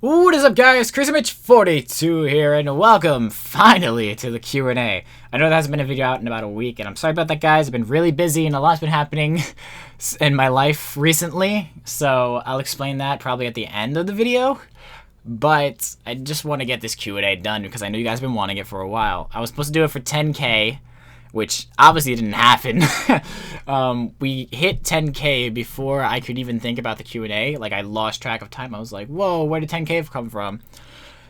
What is up, guys? CrazyMitch42 here, and welcome, finally, to the Q&A. I know there hasn't been a video out in about a week, and I'm sorry about that, guys. I've been really busy, and a lot's been happening in my life recently, so I'll explain that probably at the end of the video. But I just want to get this Q&A done, because I know you guys have been wanting it for a while. I was supposed to do it for 10K, which obviously didn't happen. We hit 10K before I could even think about the Q&A. Like, I lost track of time. I was like, whoa, where did 10K come from?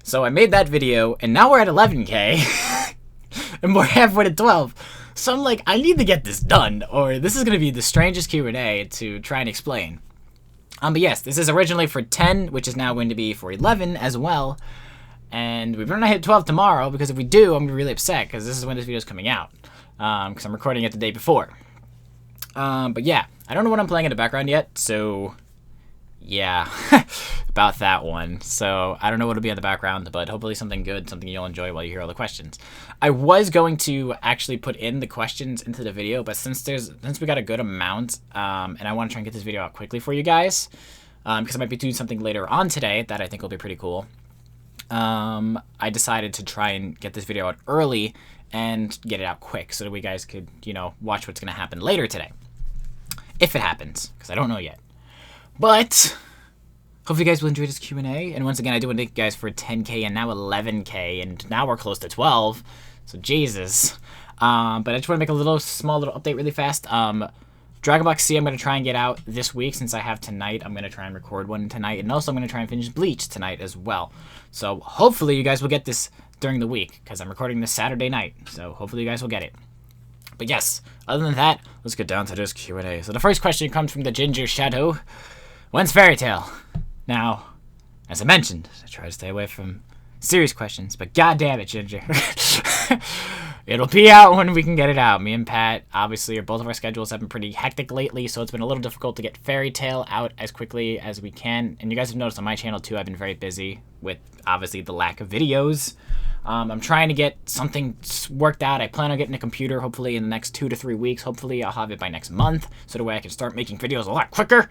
So I made that video, and now we're at 11K. And we're halfway to 12. So I'm like, I need to get this done, or this is going to be the strangest Q&A to try and explain. But yes, this is originally for 10, which is now going to be for 11 as well. And we better not hit 12 tomorrow, because if we do, I'm going to be really upset, because this is when this video is coming out. Because I'm recording it the day before. But yeah, I don't know what I'm playing in the background yet, so yeah, about that one. So I don't know what will be in the background, but hopefully something good, something you'll enjoy while you hear all the questions. I was going to actually put in the questions into the video, but since we got a good amount, and I want to try and get this video out quickly for you guys, because I might be doing something later on today that I think will be pretty cool. I decided to try and get this video out early and get it out quick so that we guys could, you know, watch what's going to happen later today. If it happens, because I don't know yet. But hopefully you guys will enjoy this Q&A. And once again, I do want to thank you guys for 10K and now 11K, and now we're close to 12. So Jesus. But I just want to make a small little update really fast. Dragon Ball C I'm going to try and get out this week since I have tonight. I'm going to try and record one tonight. And also I'm going to try and finish Bleach tonight as well. So hopefully you guys will get this during the week, because I'm recording this Saturday night. So hopefully you guys will get it. But yes, other than that, let's get down to this Q&A. So the first question comes from the Ginger Shadow. When's Fairy Tail? Now, as I mentioned, I try to stay away from serious questions, but god damn it, Ginger. It'll be out when we can get it out. Me and Pat, obviously, both of our schedules have been pretty hectic lately, so it's been a little difficult to get Fairy Tail out as quickly as we can. And you guys have noticed on my channel, too, I've been very busy with, obviously, the lack of videos. I'm trying to get something worked out. I plan on getting a computer, hopefully, in the next 2 to 3 weeks. Hopefully, I'll have it by next month, so that way I can start making videos a lot quicker.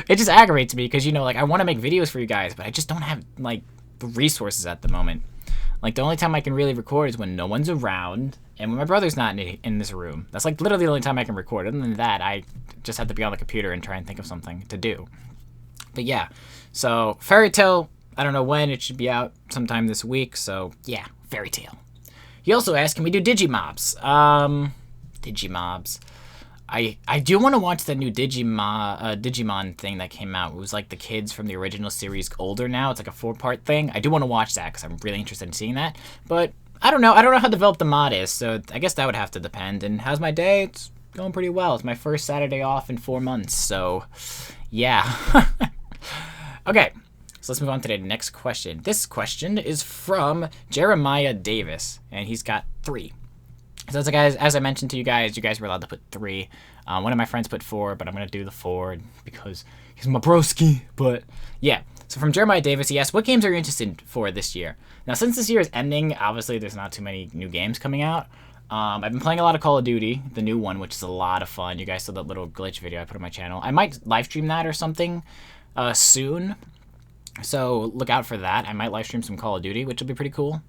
It just aggravates me, because, you know, like, I want to make videos for you guys, but I just don't have, like, the resources at the moment. Like, the only time I can really record is when no one's around and when my brother's not in this room. That's, like, literally the only time I can record. Other than that, I just have to be on the computer and try and think of something to do. But, yeah. So, Fairy Tail, I don't know when. It should be out sometime this week. So, yeah, Fairy Tail. He also asked, can we do Digimobs? Digimobs. I do want to watch the new Digimon thing that came out. It was like the kids from the original series older now. It's like a 4-part thing. I do want to watch that because I'm really interested in seeing that. But I don't know. I don't know how developed the mod is, so I guess that would have to depend. And how's my day? It's going pretty well. It's my first Saturday off in 4 months, so yeah. Okay, so let's move on to the next question. This question is from Jeremiah Davis, and he's got 3. So it's like, as I mentioned to you guys were allowed to put 3. One of my friends put 4, but I'm going to do the 4 because he's my broski. But yeah, so from Jeremiah Davis, he asked, what games are you interested for this year? Now, since this year is ending, obviously there's not too many new games coming out. I've been playing a lot of Call of Duty, the new one, which is a lot of fun. You guys saw that little glitch video I put on my channel. I might live stream that or something soon. So look out for that. I might live stream some Call of Duty, which will be pretty cool.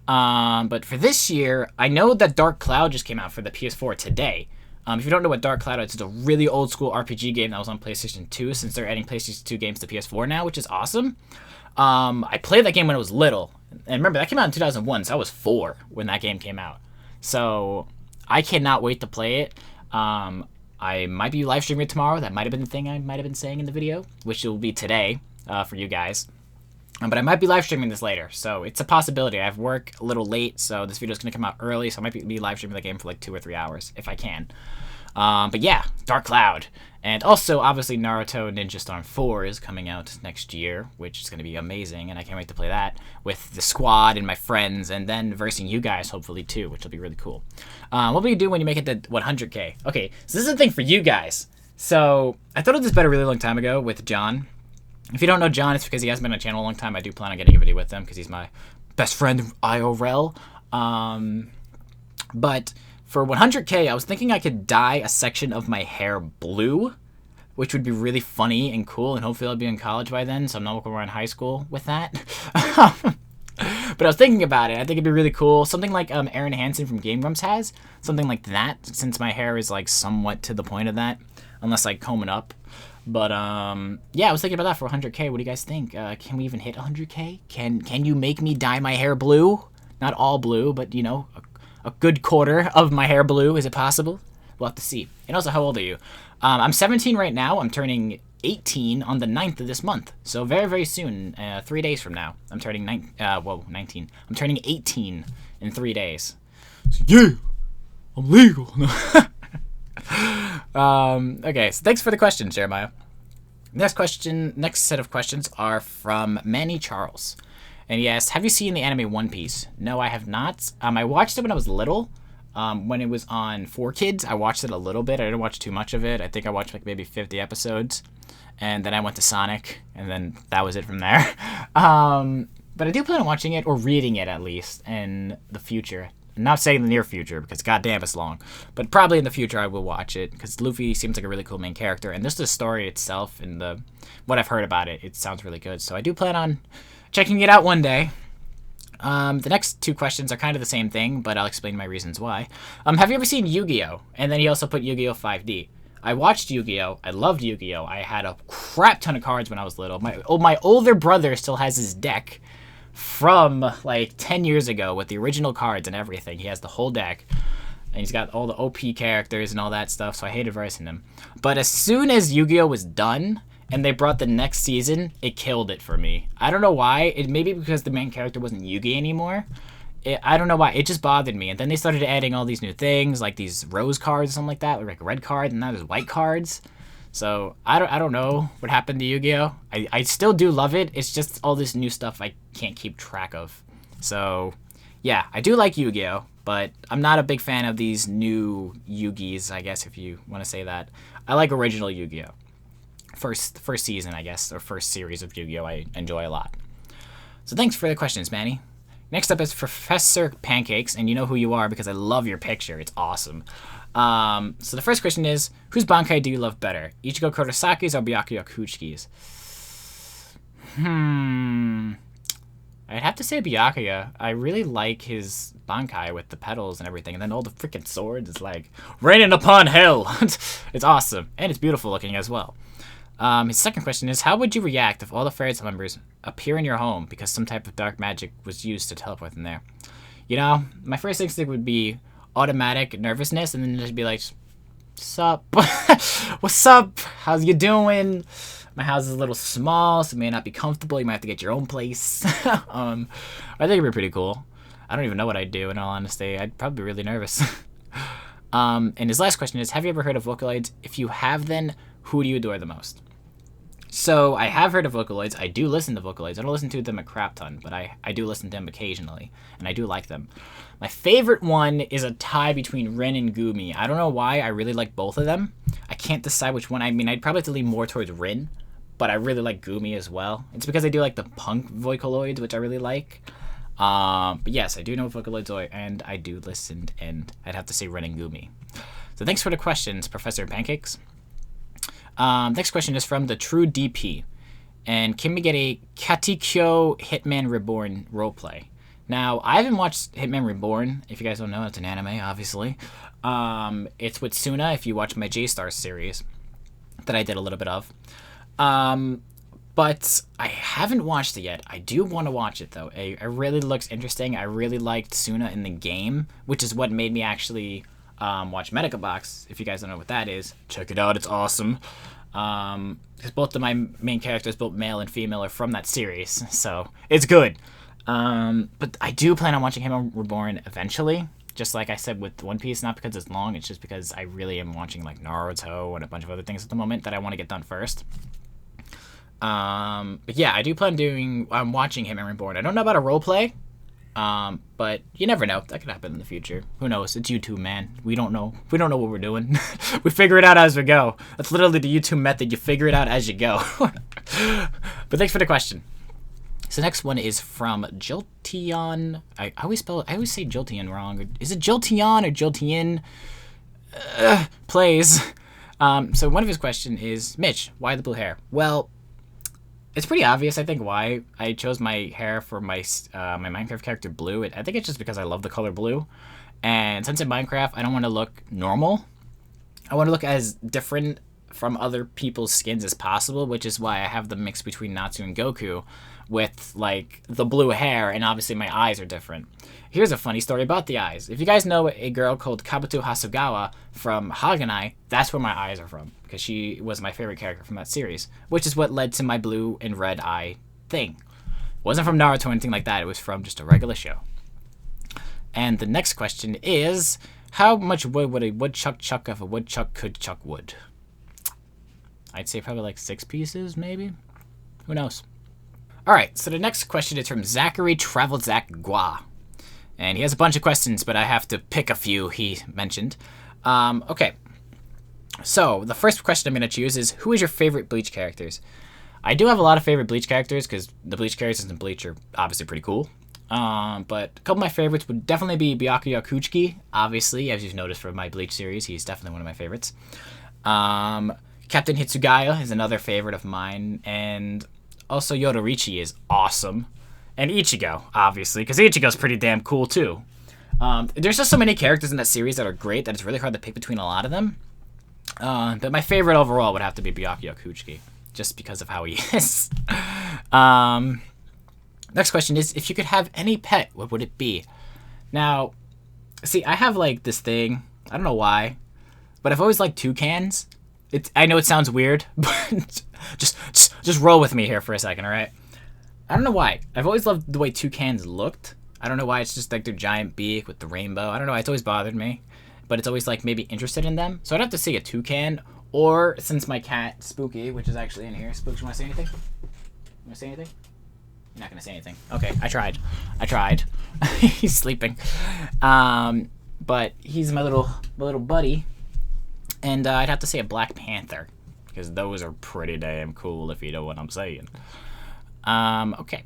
But for this year, I know that Dark Cloud just came out for the PS4 today. If you don't know what Dark Cloud is, it's a really old school RPG game that was on PlayStation 2, since they're adding PlayStation 2 games to PS4 now, which is awesome. I played that game when I was little. And remember, that came out in 2001, so I was 4 when that game came out. So I cannot wait to play it. I might be live streaming it tomorrow. That might have been the thing I might have been saying in the video, which will be today for you guys. But I might be live streaming this later, so it's a possibility. I have work a little late, so this video is going to come out early, so I might be live streaming the game for like 2 or 3 hours, if I can. But yeah, Dark Cloud. And also, obviously, Naruto Ninja Storm 4 is coming out next year, which is going to be amazing, and I can't wait to play that with the squad and my friends, and then versing you guys, hopefully, too, which will be really cool. What will you do when you make it to 100K? Okay, so this is the thing for you guys. So, I thought of this bet a really long time ago with John. If you don't know John, it's because he hasn't been on the channel a long time. I do plan on getting a video with him because he's my best friend IRL. But for 100K, I was thinking I could dye a section of my hair blue which would be really funny and cool, and hopefully I'll be in college by then, so I'm not going to high school with that. But I was thinking about it. I think it'd be really cool. Something like Aaron Hansen from Game Grumps has. Something like that, since my hair is like somewhat to the point of that, unless I comb it up. But yeah, I was thinking about that for 100K. What do you guys think? Can we even hit 100K? Can you make me dye my hair blue? Not all blue, but you know, a good quarter of my hair blue. Is it possible? We'll have to see. And also, how old are you? I'm 17 right now. I'm turning 18 on the 9th of this month. So very, very soon, 3 days from now, I'm turning 19. I'm turning 18 in 3 days. So, yeah, I'm legal. Okay, so thanks for the question, Jeremiah. Next set of questions are from Manny Charles. And he asked, have you seen the anime One Piece? No, I have not. I watched it when I was little. When it was on 4Kids, I watched it a little bit. I didn't watch too much of it. I think I watched like maybe 50 episodes. And then I went to Sonic, and then that was it from there. But I do plan on watching it, or reading it at least, in the future. I'm not saying the near future, because goddamn it's long. But probably in the future I will watch it, because Luffy seems like a really cool main character. And just the story itself and what I've heard about it, it sounds really good. So I do plan on checking it out one day. The next two questions are kind of the same thing, but I'll explain my reasons why. Have you ever seen Yu-Gi-Oh? And then he also put Yu-Gi-Oh 5D. I watched Yu-Gi-Oh! I loved Yu-Gi-Oh! I had a crap ton of cards when I was little. My older brother still has his deck from like 10 years ago with the original cards and everything. He has the whole deck. And he's got all the OP characters and all that stuff, so I hated versing him. But as soon as Yu-Gi-Oh! Was done, and they brought the next season, it killed it for me. I don't know why. It maybe because the main character wasn't Yugi anymore. I don't know why. It just bothered me. And then they started adding all these new things, like these rose cards or something like that, or like red cards, and now there's white cards. So I don't know what happened to Yu-Gi-Oh! I still do love it. It's just all this new stuff I can't keep track of. So yeah, I do like Yu-Gi-Oh! But I'm not a big fan of these new Yu-Gis, I guess, if you want to say that. I like original Yu-Gi-Oh! First season, I guess, or first series of Yu-Gi-Oh! I enjoy a lot. So thanks for the questions, Manny. Next up is Professor Pancakes, and you know who you are because I love your picture. It's awesome. So the first question is, whose Bankai do you love better? Ichigo Kurosaki's or Byakuya Kuchiki's? I'd have to say Byakuya. I really like his Bankai with the petals and everything, and then all the freaking swords is like raining upon hell. It's awesome, and it's beautiful looking as well. His second question is, how would you react if all the fairy tale members appear in your home because some type of dark magic was used to teleport them there? You know, my first instinct would be automatic nervousness, and then just be like, sup? What's up? How's you doing? My house is a little small, so it may not be comfortable. You might have to get your own place. I think it'd be pretty cool. I don't even know what I'd do, in all honesty. I'd probably be really nervous. And his last question is, have you ever heard of Vocaloids? If you have, then who do you adore the most? So I have heard of Vocaloids. I do listen to Vocaloids. I don't listen to them a crap ton, but I do listen to them occasionally, and I do like them. My favorite one is a tie between Rin and Gumi. I don't know why. I really like both of them. I can't decide which one. I mean, I'd probably have to lean more towards Rin, but I really like Gumi as well. It's because I do like the punk Vocaloids, which I really like. But yes, I do know Vocaloids are, and I do listen, and I'd have to say Rin and Gumi. So thanks for the questions, Professor Pancakes. Next question is from the True DP. And can we get a Katekyo Hitman Reborn roleplay? Now, I haven't watched Hitman Reborn. If you guys don't know, it's an anime, obviously. It's with Suna, if you watch my J-Star series that I did a little bit of. But I haven't watched it yet. I do want to watch it, though. It really looks interesting. I really liked Suna in the game, which is what made me actually watch Medica Box. If you guys don't know what that is, check it out. It's awesome. Because both of my main characters, both male and female, are from that series, so it's good. But I do plan on watching Hitman Reborn eventually. Just like I said with One Piece, not because it's long, it's just because I really am watching like Naruto and a bunch of other things at the moment that I want to get done first. But yeah, I do plan on watching Hitman Reborn. I don't know about a roleplay, but you never know. That could happen in the future. Who knows? It's YouTube, man. We don't know. We don't know what we're doing. We figure it out as we go. That's literally the YouTube method. You figure it out as you go. But thanks for the question. So next one is from Jiltion. I always say Jiltion wrong. Is it Jiltion or Jiltion? Plays. So one of his questions is, Mitch, why the blue hair? Well, it's pretty obvious, I think, why I chose my hair for my my Minecraft character blue. I think it's just because I love the color blue. And since in Minecraft, I don't want to look normal. I want to look as different from other people's skins as possible, which is why I have the mix between Natsu and Goku with, like, the blue hair, and obviously my eyes are different. Here's a funny story about the eyes. If you guys know a girl called Kabuto Hasugawa from Haganai, that's where my eyes are from, because she was my favorite character from that series, which is what led to my blue and red eye thing. It wasn't from Naruto or anything like that, it was from just a regular show. And the next question is, how much wood would a woodchuck chuck if a woodchuck could chuck wood? I'd say probably like 6 pieces, maybe? Who knows? Alright, so the next question is from Zachary Travel Zach Gua. And he has a bunch of questions, but I have to pick a few he mentioned. Okay. So, the first question I'm going to choose is, who is your favorite Bleach characters? I do have a lot of favorite Bleach characters, because the Bleach characters in Bleach are obviously pretty cool. But a couple of my favorites would definitely be Byakuya Kuchiki, obviously, as you've noticed from my Bleach series. He's definitely one of my favorites. Captain Hitsugaya is another favorite of mine, and also Yoruichi is awesome. And Ichigo, obviously, because Ichigo's pretty damn cool, too. There's just so many characters in that series that are great that it's really hard to pick between a lot of them. But my favorite overall would have to be Byakuya Kuchiki, just because of how he is. Next question is, if you could have any pet, what would it be? Now, see, I have, like, this thing. I don't know why, but I've always liked toucans. I know it sounds weird, but just roll with me here for a second, all right? I don't know why. I've always loved the way toucans looked. I don't know why. It's just like their giant beak with the rainbow. I don't know why. It's always bothered me, but it's always like maybe interested in them. So I'd have to say a toucan, or since my cat Spooky, which is actually in here. Spooks, you want to say anything? You want to say anything? You're not gonna say anything. Okay, I tried. He's sleeping. But he's my little buddy. And I'd have to say a Black Panther, because those are pretty damn cool, if you know what I'm saying. Okay.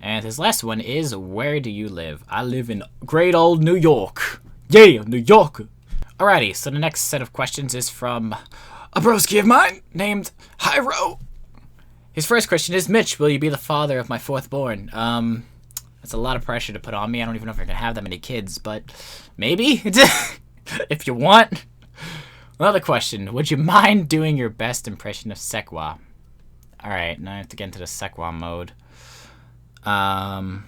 And his last one is, where do you live? I live in great old New York. Yeah, New York. Alrighty, so the next set of questions is from a broski of mine named Hyro. His first question is, Mitch, will you be the father of my 4th born? That's a lot of pressure to put on me. I don't even know if you're gonna have that many kids, but maybe? If you want. Another question, would you mind doing your best impression of Sekwa? Alright, now I have to get into the Sekwa mode. I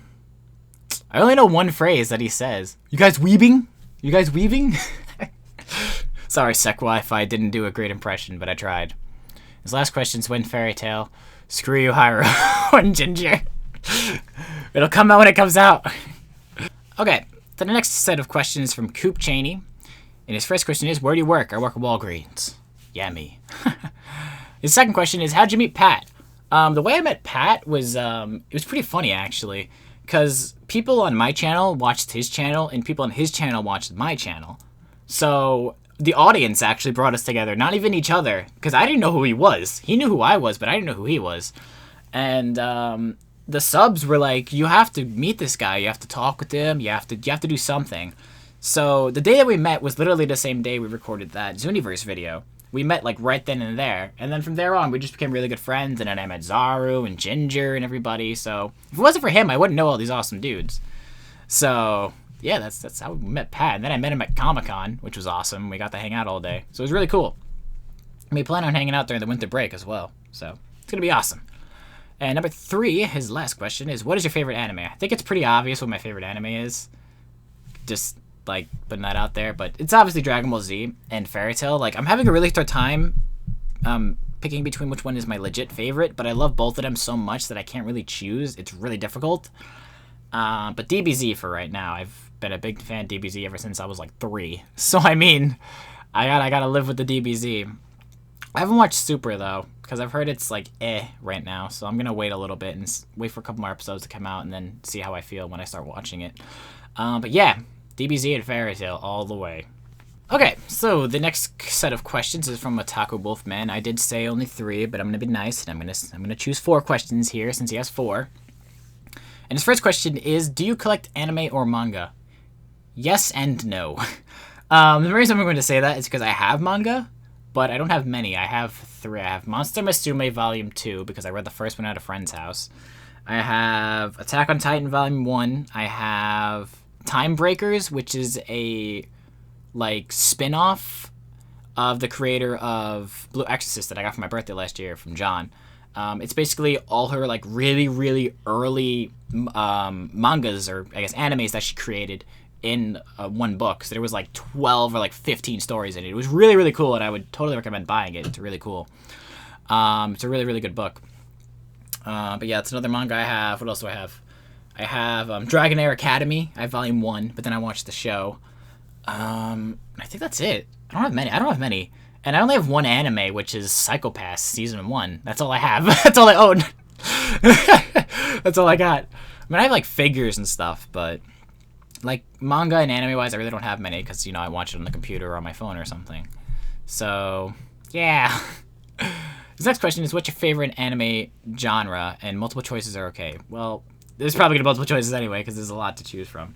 only know one phrase that he says. You guys weebing? You guys weaving? Sorry, Sekwa, if I didn't do a great impression, but I tried. His last question is, when Fairy Tail? Screw you, Hyro and Ginger. It'll come out when it comes out. Okay, so the next set of questions is from Coop Cheney. And his first question is, where do you work? I work at Walgreens. Yeah, me. His second question is, how'd you meet Pat? The way I met Pat was, it was pretty funny, actually. Because people on my channel watched his channel, and people on his channel watched my channel. So the audience actually brought us together, not even each other. Because I didn't know who he was. He knew who I was, but I didn't know who he was. And the subs were like, you have to meet this guy. You have to talk with him. You have to do something. So the day that we met was literally the same day we recorded that Zooniverse video. We met like right then and there. And then from there on, we just became really good friends. And then I met Zaru and Ginger and everybody. So if it wasn't for him, I wouldn't know all these awesome dudes. So yeah, that's how we met Pat. And then I met him at Comic-Con, which was awesome. We got to hang out all day. So it was really cool. And we plan on hanging out during the winter break as well. So it's going to be awesome. And number 3, his last question is, what is your favorite anime? I think it's pretty obvious what my favorite anime is. Just like putting that out there, but it's obviously Dragon Ball Z and Fairy Tail. Like, I'm having a really hard time picking between which one is my legit favorite, but I love both of them so much that I can't really choose. It's really difficult. But DBZ for right now. I've been a big fan of DBZ ever since I was like 3. So I mean, I gotta live with the DBZ. I haven't watched Super though, because I've heard it's like right now. So I'm gonna wait a little bit and wait for a couple more episodes to come out and then see how I feel when I start watching it. But yeah, DBZ and Fairy Tail all the way. Okay, so the next set of questions is from Otaku Wolfman. I did say only 3, but I'm gonna be nice and I'm gonna choose 4 questions here since he has 4. And his first question is, do you collect anime or manga? Yes and no. The reason I'm going to say that is because I have manga, but I don't have many. I have 3. I have Monster Musume Volume 2, because I read the first one at a friend's house. I have Attack on Titan Volume 1. I have Time Breakers, which is a, like, spin-off of the creator of Blue Exorcist that I got for my birthday last year from John. It's basically all her, like, really, really early mangas, or I guess animes that she created in one book. So there was like 12 or like 15 stories in it. It was really, really cool, and I would totally recommend buying it. It's really cool. It's a really, really good book. But yeah, it's another manga I have. What else do I have? I have Dragonair Academy. I have Volume 1, but then I watched the show. I think that's it. I don't have many. And I only have one anime, which is Psycho Pass Season 1. That's all I have. That's all I own. That's all I got. I mean, I have, like, figures and stuff, but, like, manga and anime-wise, I really don't have many, because, you know, I watch it on the computer or on my phone or something. So, yeah. This next question is, what's your favorite anime genre? And multiple choices are okay. Well, there's probably going to be multiple choices anyway, because there's a lot to choose from.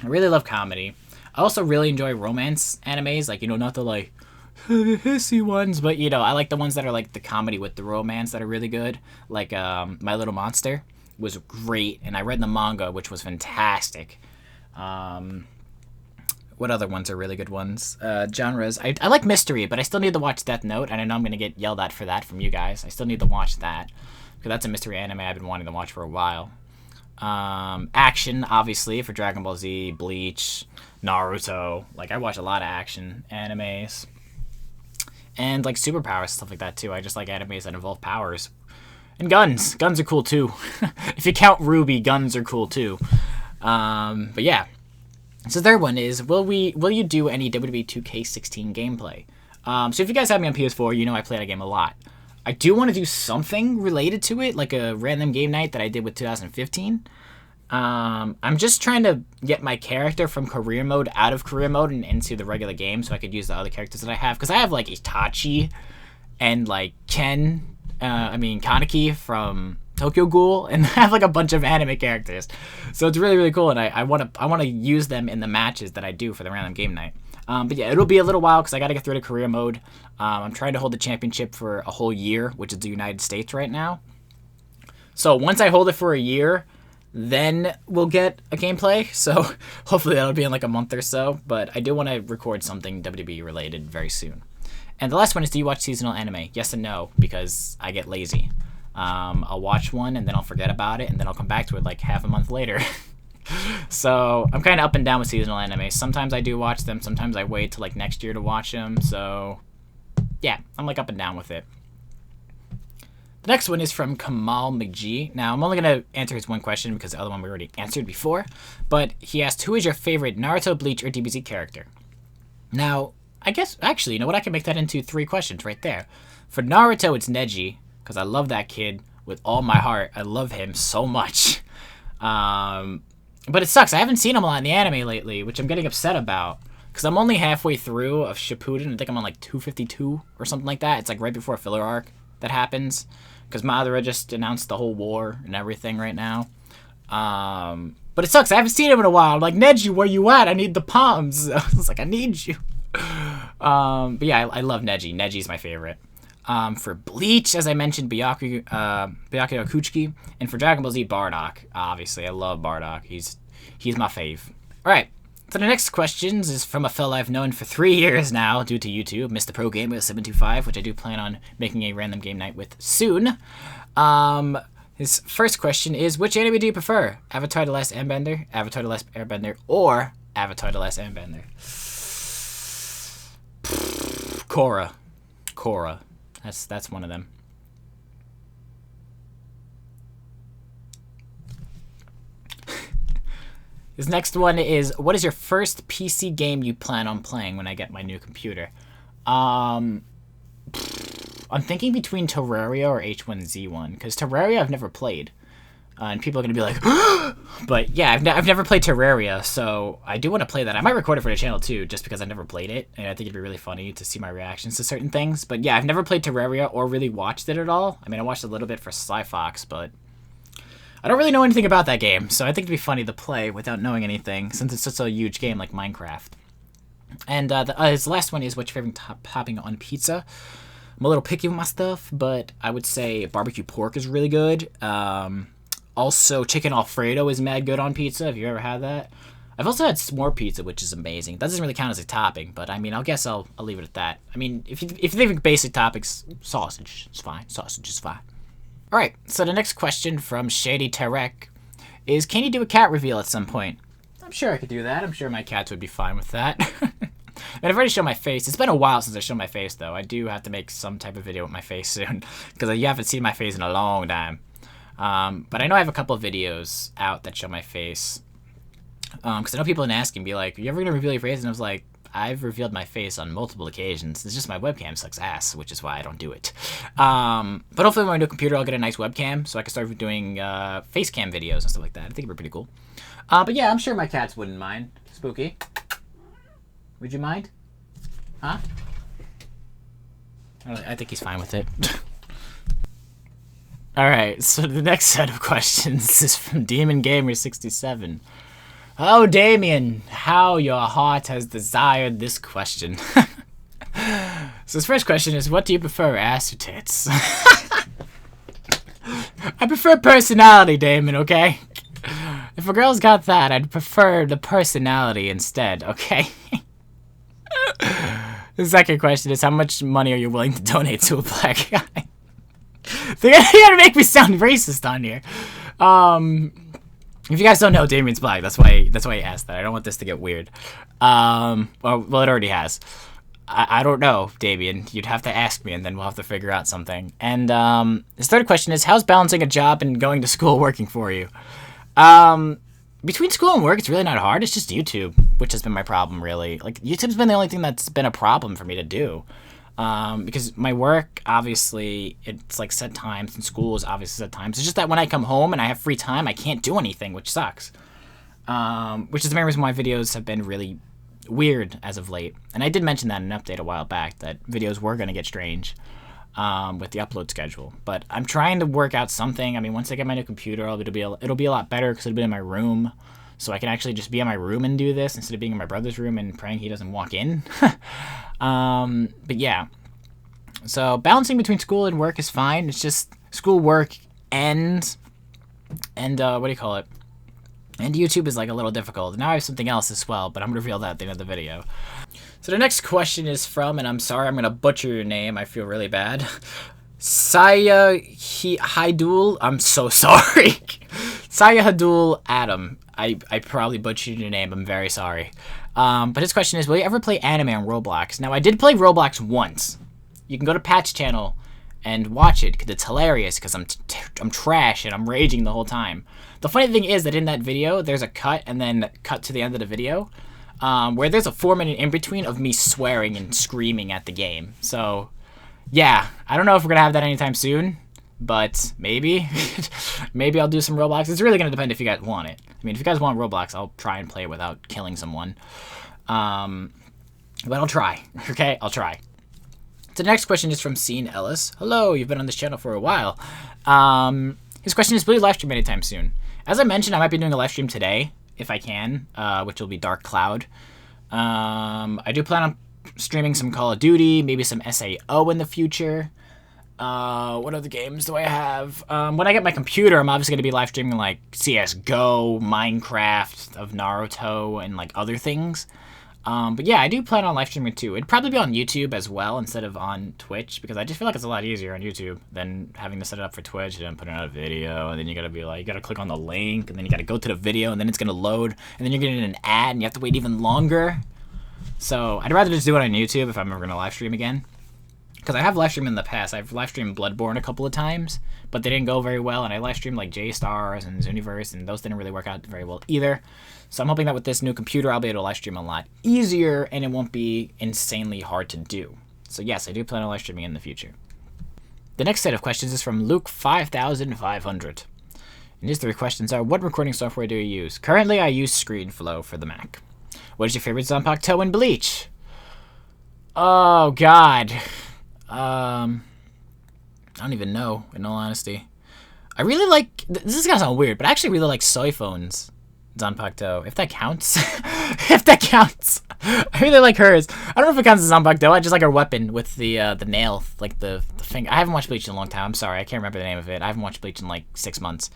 I really love comedy. I also really enjoy romance animes, like, you know, not the, like, hissy ones, but, you know, I like the ones that are, like, the comedy with the romance that are really good. Like, My Little Monster was great, and I read the manga, which was fantastic. What other ones are really good ones? Genres. I like mystery, but I still need to watch Death Note, and I know I'm going to get yelled at for that from you guys. I still need to watch that, because that's a mystery anime I've been wanting to watch for a while. Action, obviously, for Dragon Ball Z, Bleach, Naruto. Like, I watch a lot of action animes. And, like, superpowers, stuff like that, too. I just like animes that involve powers. And guns. Guns are cool, too. If you count Ruby, guns are cool, too. But, yeah. So the third one is, will you do any WWE 2K16 gameplay? So if you guys have me on PS4, you know I play that game a lot. I do want to do something related to it, like a random game night that I did with 2015. I'm just trying to get my character from career mode out of career mode and into the regular game so I could use the other characters that I have. Because I have, like, Itachi and, like, Kaneki from Tokyo Ghoul, and I have, like, a bunch of anime characters. So it's really, really cool, and I want to use them in the matches that I do for the random game night. But yeah, it'll be a little while because I got to get through the career mode. I'm trying to hold the championship for a whole year, which is the United States right now. So once I hold it for a year, then we'll get a gameplay. So hopefully that'll be in like a month or so. But I do want to record something WWE related very soon. And the last one is, do you watch seasonal anime? Yes and no, because I get lazy. I'll watch one and then I'll forget about it, and then I'll come back to it like half a month later. So I'm kind of up and down with seasonal anime. Sometimes I do watch them. Sometimes I wait till like next year to watch them. So yeah, I'm like up and down with it. The next one is from Kamal McGee. Now, I'm only going to answer his one question because the other one we already answered before. But he asked, who is your favorite Naruto, Bleach, or DBZ character? Now, I guess, actually, you know what? I can make that into 3 questions right there. For Naruto, it's Neji, because I love that kid with all my heart. I love him so much. But it sucks. I haven't seen him a lot in the anime lately, which I'm getting upset about. Because I'm only halfway through of Shippuden. I think I'm on like 252 or something like that. It's like right before a filler arc that happens. Because Madara just announced the whole war and everything right now. But it sucks. I haven't seen him in a while. I'm like, Neji, where you at? I need the palms. I was like, I need you. But yeah, I love Neji. Neji's my favorite. For Bleach, as I mentioned, Byakuya Kuchiki. And for Dragon Ball Z, Bardock. Obviously, I love Bardock. He's my fave. Alright, so the next questions is from a fella I've known for 3 years now due to YouTube, Mr. ProGamer725, which I do plan on making a random game night with soon. His first question is, which anime do you prefer? Avatar: The Last Airbender, Avatar: The Last Airbender, or Avatar: The Last Airbender? Korra. That's one of them. This next one is, what is your first PC game you plan on playing when I get my new computer? I'm thinking between Terraria or H1Z1, because Terraria I've never played. And people are going to be like, but yeah, I've never played Terraria, so I do want to play that. I might record it for the channel too, just because I've never played it, and I think it'd be really funny to see my reactions to certain things. But yeah, I've never played Terraria or really watched it at all. I mean, I watched a little bit for Sci-Fox, but I don't really know anything about that game, so I think it'd be funny to play without knowing anything, since it's such a huge game like Minecraft. And his last one is, what's your favorite topping on pizza? I'm a little picky with my stuff, but I would say barbecue pork is really good. Also, chicken Alfredo is mad good on pizza, if you ever had that. I've also had s'more pizza, which is amazing. That doesn't really count as a topping, but I mean, I guess I'll leave it at that. I mean, if you think basic topics, sausage is fine. Sausage is fine. All right, so the next question from Shady Tarek is, can you do a cat reveal at some point? I'm sure I could do that. I'm sure my cats would be fine with that. And I've already shown my face. It's been a while since I showed my face, though. I do have to make some type of video with my face soon, because you haven't seen my face in a long time. But I know I have a couple of videos out that show my face. Because I know people have been asking me, like, are you ever going to reveal your face? And I was like, I've revealed my face on multiple occasions. It's just my webcam sucks ass, which is why I don't do it. But hopefully when I do a computer, I'll get a nice webcam, so I can start doing face cam videos and stuff like that. I think it'd be pretty cool. But yeah, I'm sure my cats wouldn't mind. Spooky. Would you mind? Huh? I think he's fine with it. Alright, so the next set of questions is from Demon Gamer 67. Oh, Damien, how your heart has desired this question. So his first question is, what do you prefer, ass or tits? I prefer personality, Damon, okay? If a girl's got that, I'd prefer the personality instead, okay? The second question is, how much money are you willing to donate to a black guy? They're gonna make me sound racist on here. If you guys don't know, Damien's black. That's why he asked that. I don't want this to get weird. Well, it already has. I don't know, Damien. You'd have to ask me, and then we'll have to figure out something. And his third question is, how's balancing a job and going to school working for you? Between school and work, it's really not hard. It's just YouTube, which has been my problem, really. Like, YouTube's been the only thing that's been a problem for me to do. Because my work, obviously, it's like set times, and school is obviously set times. It's just that when I come home and I have free time, I can't do anything, which sucks. Which is the main reason why videos have been really weird as of late. And I did mention that in an update a while back, that videos were going to get strange with the upload schedule. But I'm trying to work out something. I mean, once I get my new computer, it'll be a lot better because it'll be in my room. So I can actually just be in my room and do this instead of being in my brother's room and praying he doesn't walk in. But yeah. So balancing between school and work is fine. It's just school, work, and what do you call it? And YouTube is like a little difficult. Now I have something else as well, but I'm going to reveal that at the end of the video. So the next question is from, and I'm sorry, I'm going to butcher your name. I feel really bad. Saya Haidul. I'm so sorry. Saya Hadul Adam. I probably butchered your name. I'm very sorry. But his question is, will you ever play anime on Roblox? Now, I did play Roblox once. You can go to Patch Channel and watch it, because it's hilarious, because I'm trash and I'm raging the whole time. The funny thing is that in that video, there's a cut and then cut to the end of the video, where there's a 4-minute in-between of me swearing and screaming at the game. So, yeah, I don't know if we're going to have that anytime soon, but maybe. Maybe I'll do some Roblox. It's really going to depend if you guys want it. I mean, if you guys want Roblox, I'll try and play it without killing someone. But I'll try, okay? I'll try. So the next question is from Scene Ellis. Hello, you've been on this channel for a while. His question is, will you live stream anytime soon? As I mentioned, I might be doing a live stream today, if I can, which will be Dark Cloud. I do plan on streaming some Call of Duty, maybe some SAO in the future. What other games do I have? When I get my computer, I'm obviously going to be live streaming like CSGO, Minecraft, of Naruto, and like other things. But yeah, I do plan on live streaming too. It'd probably be on YouTube as well instead of on Twitch, because I just feel like it's a lot easier on YouTube than having to set it up for Twitch and then put out a video, and then you gotta be like, you gotta click on the link, and then you gotta go to the video, and then it's gonna load, and then you're getting an ad, and you have to wait even longer. So I'd rather just do it on YouTube if I'm ever gonna live stream again. Because I have live streamed in the past. I've live streamed Bloodborne a couple of times, but they didn't go very well, and I live streamed like J-Stars and Zooniverse, and those didn't really work out very well either. So I'm hoping that with this new computer, I'll be able to live stream a lot easier, and it won't be insanely hard to do. So yes, I do plan on live streaming in the future. The next set of questions is from Luke5500. And his 3 questions are, what recording software do you use? Currently, I use ScreenFlow for the Mac. What is your favorite Zanpakuto and Bleach? Oh, God. I don't even know, in all honesty. I really like, this is gonna sound weird, but I actually really like soy phones. Zanpakuto, if that counts. If that counts. I really like hers. I don't know if it counts as Zanpakuto. I just like her weapon with the nail, like the finger. I haven't watched Bleach in a long time. I'm sorry, I can't remember the name of it. I haven't watched Bleach in like 6 months.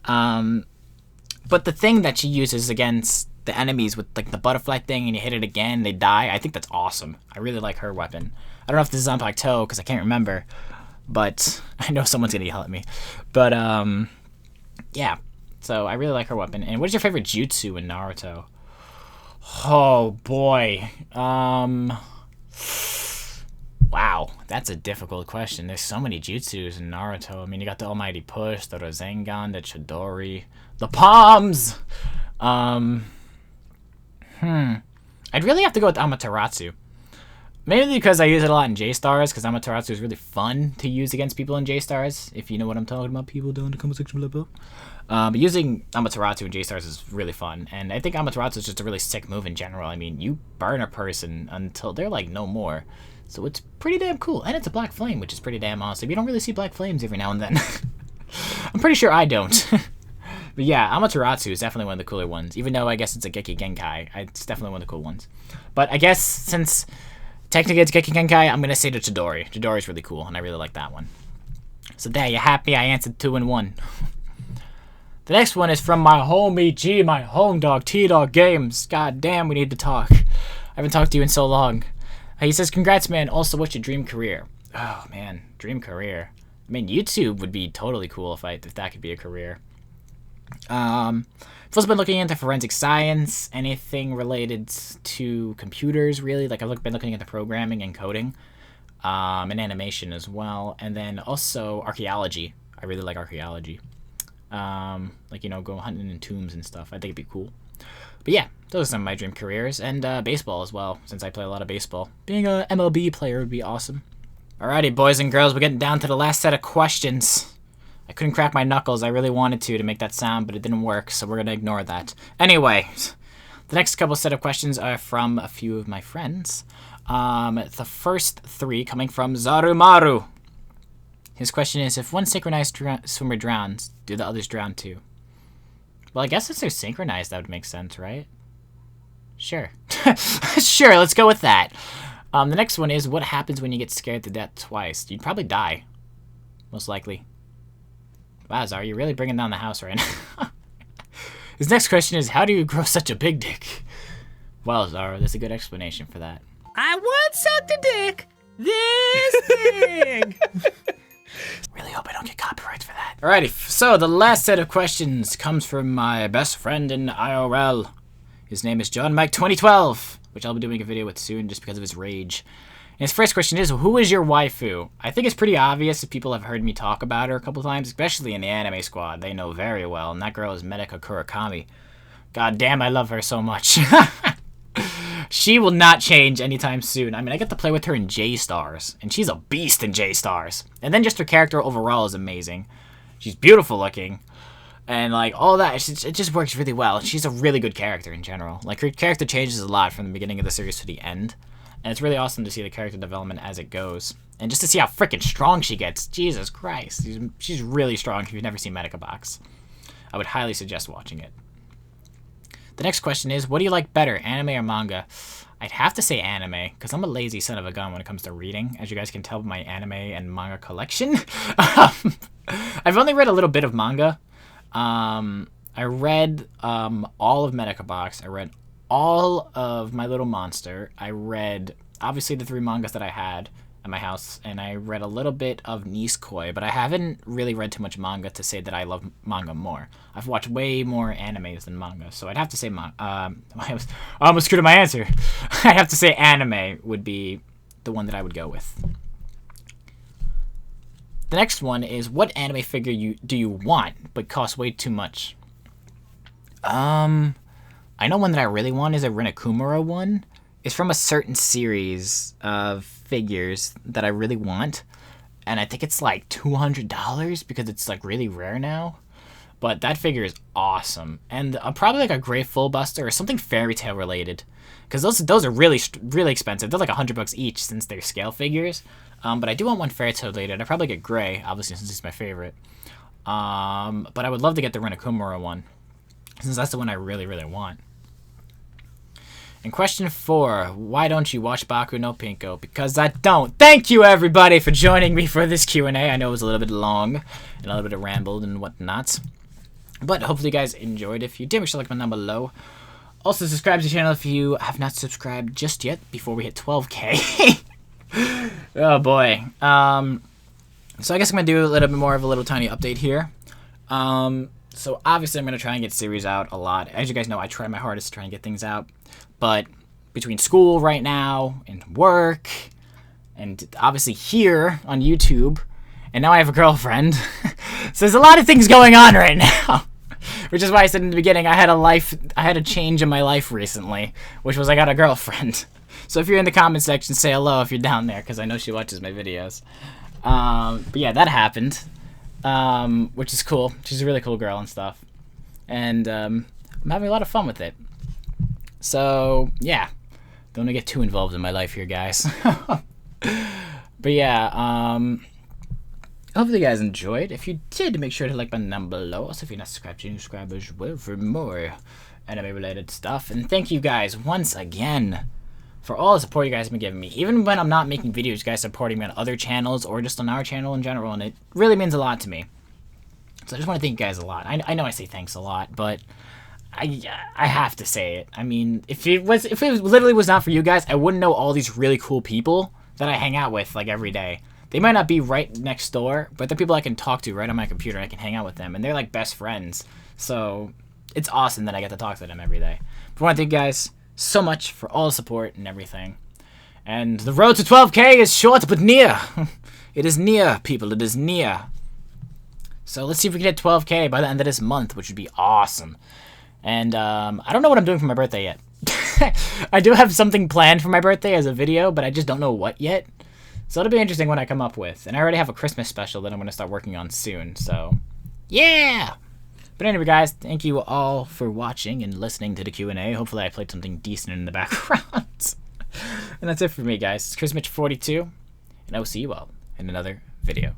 But the thing that she uses against the enemies with like the butterfly thing, and you hit it again, they die. I think that's awesome. I really like her weapon. I don't know if this is Zanpakuto because I can't remember, but I know someone's gonna yell at me. But yeah. So I really like her weapon. And what is your favorite jutsu in Naruto? Oh boy. Wow, that's a difficult question. There's so many jutsus in Naruto. I mean, you got the Almighty Push, the Rasengan, the Chidori, the Palms. I'd really have to go with Amaterasu. Mainly because I use it a lot in J-Stars, because Amaterasu is really fun to use against people in J-Stars. If you know what I'm talking about, people down in the comment section below. But using Amaterasu in J-Stars is really fun. And I think Amaterasu is just a really sick move in general. I mean, you burn a person until they're like no more. So it's pretty damn cool. And it's a black flame, which is pretty damn awesome. You don't really see black flames every now and then. I'm pretty sure I don't. But yeah, Amaterasu is definitely one of the cooler ones. Even though I guess it's a Geki Genkai. It's definitely one of the cool ones. But I guess since technically it's Geki Genkai, I'm going to say the Chidori. Chidori is really cool, and I really like that one. So there, you happy? I answered 2 in 1. The next one is from my homie G, my home dog, T-Dog Games. God damn, we need to talk. I haven't talked to you in so long. He says, congrats, man. Also, what's your dream career? Oh, man. Dream career. I mean, YouTube would be totally cool if that could be a career. I've also been looking into forensic science, anything related to computers, really. Like, I've been looking into programming and coding, and animation as well. And then also archaeology. I really like archaeology. Like, you know, go hunting in tombs and stuff. I think it'd be cool. But yeah, those are some of my dream careers. And baseball as well, since I play a lot of baseball. Being a MLB player would be awesome. Alrighty, boys and girls, we're getting down to the last set of questions. I couldn't crack my knuckles. I really wanted to make that sound, but it didn't work, so we're going to ignore that. Anyway, the next couple set of questions are from a few of my friends. The first 3 coming from Zarumaru. His question is, if one synchronized swimmer drowns, do the others drown too? Well, I guess if they're synchronized, that would make sense, right? Sure. Sure, let's go with that. The next one is, what happens when you get scared to death twice? You'd probably die. Most likely. Wow, Zara, you're really bringing down the house right now. His next question is, how do you grow such a big dick? Well, Zara, there's a good explanation for that. I once sucked a dick this big. Really hope I don't get copyrights for that. Alrighty, so the last set of questions comes from my best friend in IRL. His name is John Mike 2012, which I'll be doing a video with soon just because of his rage. And his first question is, who is your waifu? I think it's pretty obvious if people have heard me talk about her a couple times, especially in the anime squad. They know very well, and that girl is Medaka Kurakami. God damn, I love her so much. She will not change anytime soon. I mean, I get to play with her in J-Stars, and she's a beast in J-Stars. And then just her character overall is amazing. She's beautiful looking, and like all that, it just works really well. She's a really good character in general. Like, her character changes a lot from the beginning of the series to the end, and it's really awesome to see the character development as it goes. And just to see how freaking strong she gets. Jesus Christ. She's really strong if you've never seen Medica Box. I would highly suggest watching it. The next question is, what do you like better, anime or manga? I'd have to say anime, because I'm a lazy son of a gun when it comes to reading, as you guys can tell by my anime and manga collection. I've only read a little bit of manga. I read all of Medica Box. I read all of My Little Monster. I read, obviously, the 3 mangas that I had at my house, and I read a little bit of Nisekoi, but I haven't really read too much manga to say that I love manga more. I've watched way more animes than manga, so I'd have to say I almost screwed up my answer. I'd have to say anime would be the one that I would go with. The next one is, what anime figure do you want, but costs way too much? I know one that I really want is a Rinakumura one. It's from a certain series of figures that I really want, and I think it's like $200 because it's like really rare now. But that figure is awesome, and probably like a Grey Full Buster or something Fairy Tail related, because those are really expensive. They're like $100 each since they're scale figures. But I do want one Fairy Tail related. I'd probably get Grey, obviously, since it's my favorite. But I would love to get the Rinakumura one. since that's the one I really, really want. And question 4, why don't you watch Baku no Pinko? Because I don't. Thank you, everybody, for joining me for this Q&A. I know it was a little bit long and a little bit of rambled and whatnot. But hopefully you guys enjoyed. If you did, make sure to like my down below. Also, subscribe to the channel if you have not subscribed just yet before we hit 12K. Oh, boy. So I guess I'm going to do a little bit more of a little tiny update here. So obviously I'm going to try and get series out a lot. As you guys know, I try my hardest to try and get things out. But between school right now and work and obviously here on YouTube, and now I have a girlfriend. So there's a lot of things going on right now. Which is why I said in the beginning I had a change in my life recently, which was I got a girlfriend. So if you're in the comment section, say hello if you're down there, because I know she watches my videos. But yeah, that happened, which is cool. She's a really cool girl and stuff. And I'm having a lot of fun with it. So, yeah. Don't want to get too involved in my life here, guys. But yeah, hopefully you guys enjoyed. If you did, make sure to like button down below. Also, if you're not subscribed, subscribe as well for more anime-related stuff. And thank you guys once again for all the support you guys have been giving me. Even when I'm not making videos, you guys supporting me on other channels or just on our channel in general, and it really means a lot to me. So I just want to thank you guys a lot. I know I say thanks a lot, but I have to say it. I mean, if it literally was not for you guys, I wouldn't know all these really cool people that I hang out with like every day. They might not be right next door, but they're people I can talk to right on my computer. I can hang out with them, and they're like best friends. So it's awesome that I get to talk to them every day. But I want to thank you guys so much for all the support and everything. And the road to 12K is short but near. It is near, people. It is near. So let's see if we can hit 12K by the end of this month, which would be awesome. And I don't know what I'm doing for my birthday yet. I do have something planned for my birthday as a video, but I just don't know what yet. So it'll be interesting what I come up with. And I already have a Christmas special that I'm going to start working on soon. So, yeah! But anyway, guys, thank you all for watching and listening to the Q&A. Hopefully I played something decent in the background. And that's it for me, guys. It's Christmas 42, and I will see you all in another video.